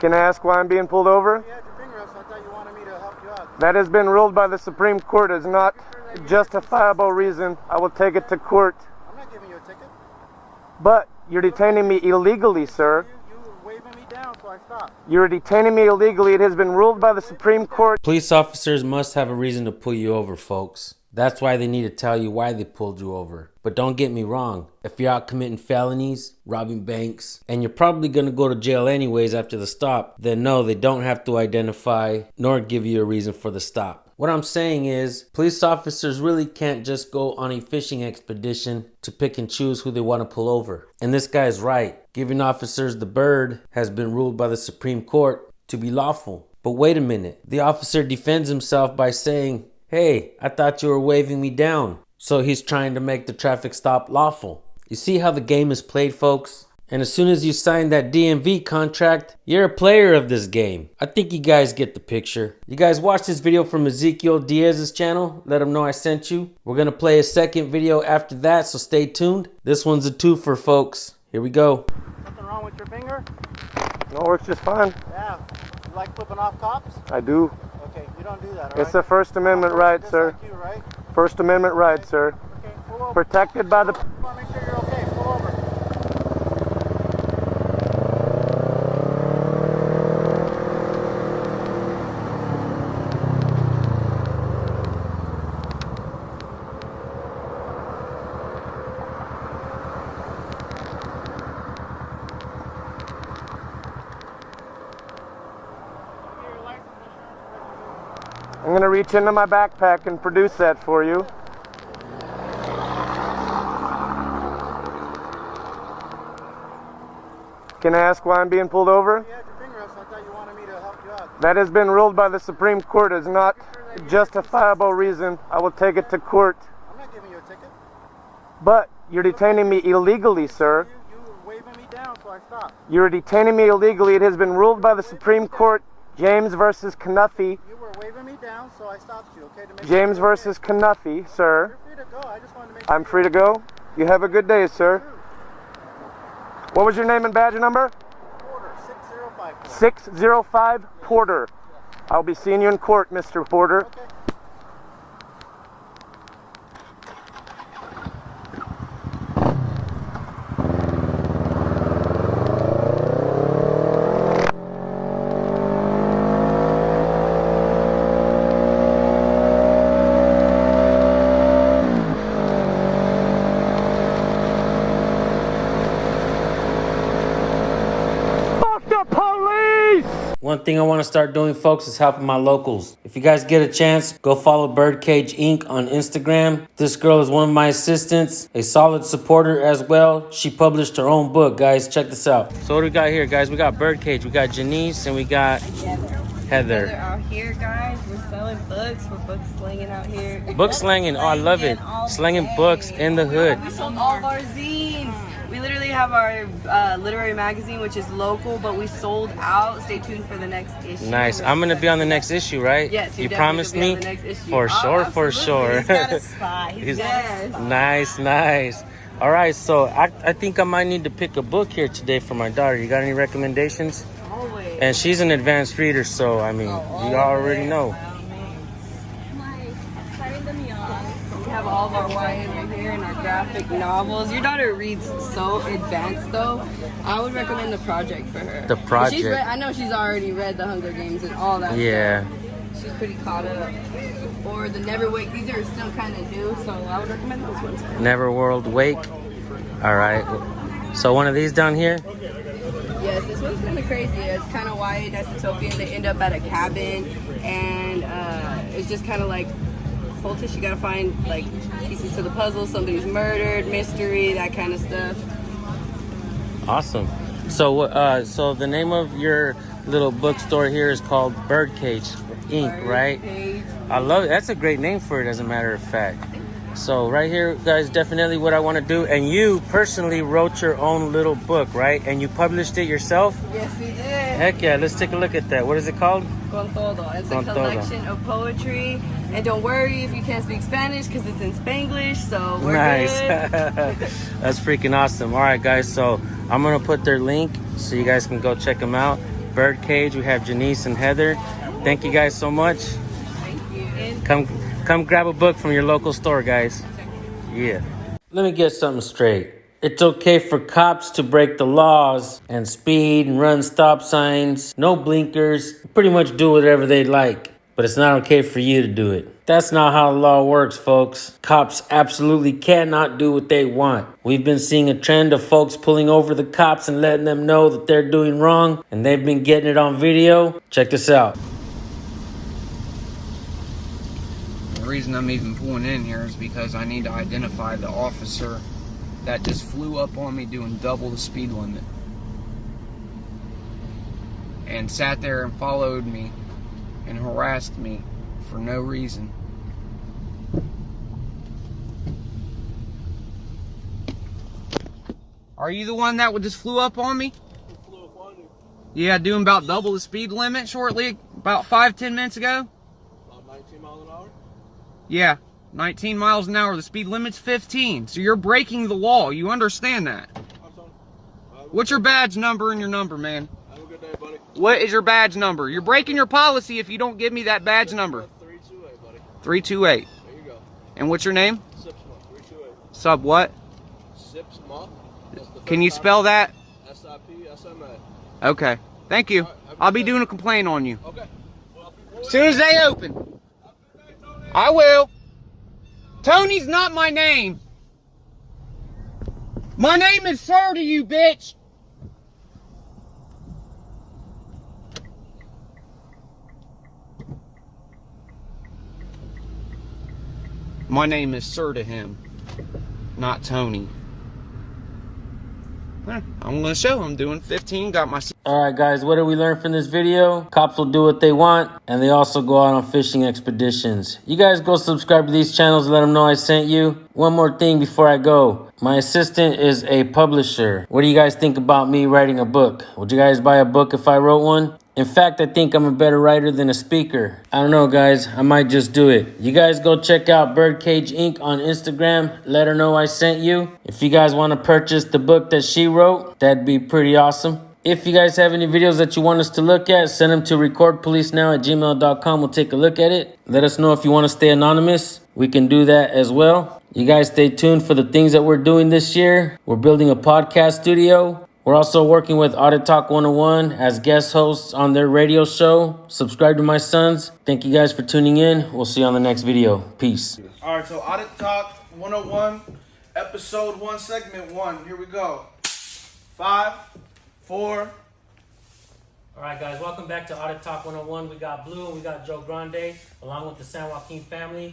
Can I ask why I'm being pulled over? You had your finger up, so I thought you wanted me to help you out. That has been ruled by the Supreme Court as not justifiable reason. I will take it to court. I'm not giving you a ticket. But you're detaining me illegally, sir. You were waving me down, so I stopped. You're detaining me illegally. It has been ruled by the Supreme Court. Police officers must have a reason to pull you over, folks. That's why they need to tell you why they pulled you over. But don't get me wrong, if you're out committing felonies, robbing banks, and you're probably gonna go to jail anyways after the stop, then no, they don't have to identify nor give you a reason for the stop. What I'm saying is, police officers really can't just go on a fishing expedition to pick and choose who they want to pull over. And this guy is right. Giving officers the bird has been ruled by the Supreme Court to be lawful. But wait a minute, the officer defends himself by saying, "Hey, I thought you were waving me down." So he's trying to make the traffic stop lawful. You see how the game is played, folks? And as soon as you sign that DMV contract, you're a player of this game. I think you guys get the picture. You guys watch this video from Ezekiel Diaz's channel. Let him know I sent you. We're going to play a second video after that, so stay tuned. This one's a twofer, folks. Here we go. Something wrong with your finger? No, it works just fine. Yeah. You like flipping off cops? I do. Okay, you don't do that, It's a First Amendment right, sir. Just like you, right? First Amendment right, sir. Okay, pull over. Protected by the... I want to make sure you're okay. Pull over. I'm going to reach into my backpack and produce that for you. Can I ask why I'm being pulled over? You had your finger up, so I thought you wanted me to help you out. That has been ruled by the Supreme Court as not justifiable reason. I will take it to court. I'm not giving you a ticket. But you're detaining me illegally, sir. You were waving me down, so I stopped. You're detaining me illegally. It has been ruled by the Supreme Court. James versus Knuffy. You were waving me down, so I stopped you, okay? To make James sure you're versus Knuffy, sir. okay. You're free to go. I just wanted to make sure I'm free to go. You have a good day, sir. What was your name and badge number? Porter, 605. 605 Porter. I'll be seeing you in court, Mr. Porter. Okay. One thing I want to start doing, folks, is helping my locals. If you guys get a chance, go follow Birdcage Inc. on Instagram. This girl is one of my assistants, a solid supporter as well. She published her own book, guys. Check this out. So what do we got here, guys? We got Birdcage, we got Janice, and we got Heather. Heather out here, guys. We're selling books. We're book slinging out here. Book slanging. Oh, I love it. Slanging books in the hood. We sold all of our zines. We literally have our literary magazine, which is local, but we sold out. Stay tuned for the next issue. Nice. I'm gonna be on the next issue, right? Yes, you definitely promised gonna be me. on the next issue. For sure, for absolutely. sure. He's got a spy. He's Yes. Nice, nice. All right, so I think I might need to pick a book here today for my daughter. You got any recommendations? Always. And she's an advanced reader, so I mean, you already know. We have all of our YA right here and our graphic novels. Your daughter reads so advanced, though. I would recommend The Project for her. The Project. I know she's already read The Hunger Games and all that. Yeah. Stuff. She's pretty caught up. Or The Never Wake. These are still kind of new, so I would recommend those ones. Neverworld Wake. All right. So one of these down here. Yes, this one's kind of crazy. It's kind of YA dystopian. They end up at a cabin, and it's just kind of like cultish. You gotta find like pieces to the puzzle. Somebody's murdered, mystery, that kind of stuff. Awesome. So the name of your little bookstore here is called Birdcage Inc., right? Birdcage. I love it. That's a great name for it, as a matter of fact. So right here, guys, definitely what I want to do. And you personally wrote your own little book, right? And you published it yourself? Yes, we did. Heck yeah, let's take a look at that. What is it called? Con todo. It's Con a todo. collection of poetry. And don't worry if you can't speak Spanish because it's in Spanglish, so we're Nice. good. That's freaking awesome. All right, guys, so I'm going to put their link so you guys can go check them out. Birdcage. We have Janice and Heather. Thank you guys so much. Thank you. Come grab a book from your local store, guys. Yeah. Let me get something straight. It's okay for cops to break the laws and speed and run stop signs, no blinkers, pretty much do whatever they like. But it's not okay for you to do it. That's not how the law works, folks. Cops absolutely cannot do what they want. We've been seeing a trend of folks pulling over the cops and letting them know that they're doing wrong, and they've been getting it on video. Check this out. The reason I'm even pulling in here is because I need to identify the officer that just flew up on me doing double the speed limit and sat there and followed me and harassed me for no reason. Are you the one that just flew up on me? Flew up on you. Yeah, doing about double the speed limit shortly, about 5-10 minutes ago? About 19 miles an hour? Yeah, 19 miles an hour. The speed limit's 15, so you're breaking the law. You understand that? What's your badge number and your number, man? Have a good day, buddy. What is your badge number? You're breaking your policy if you don't give me that badge number. 328, buddy. 328. There you go. And what's your name? Sipsma, 328. Sub what? Sipsma. Can you spell that? SIPSMA. Okay. Thank you. I'll be doing a complaint on you. Okay. As soon as they open. I will. Tony's not my name. My name is Sir to you, bitch. My name is Sir to him, not Tony. I'm gonna show him doing 15, got my... Alright guys, what did we learn from this video? Cops will do what they want, and they also go out on fishing expeditions. You guys go subscribe to these channels and let them know I sent you. One more thing before I go. My assistant is a publisher. What do you guys think about me writing a book? Would you guys buy a book if I wrote one? In fact, I think I'm a better writer than a speaker. I don't know, guys. I might just do it. You guys go check out Birdcage Inc. on Instagram. Let her know I sent you. If you guys want to purchase the book that she wrote, that'd be pretty awesome. If you guys have any videos that you want us to look at, send them to recordpolicenow@gmail.com. We'll take a look at it. Let us know if you want to stay anonymous. We can do that as well. You guys stay tuned for the things that we're doing this year. We're building a podcast studio. We're also working with Audit Talk 101 as guest hosts on their radio show. Subscribe to my sons. Thank you guys for tuning in. We'll see you on the next video. Peace. All right, so Audit Talk 101, episode 1, segment 1. Here we go. 5, 4. All right, guys. Welcome back to Audit Talk 101. We got Blue and we got Joe Grande along with the San Joaquin family.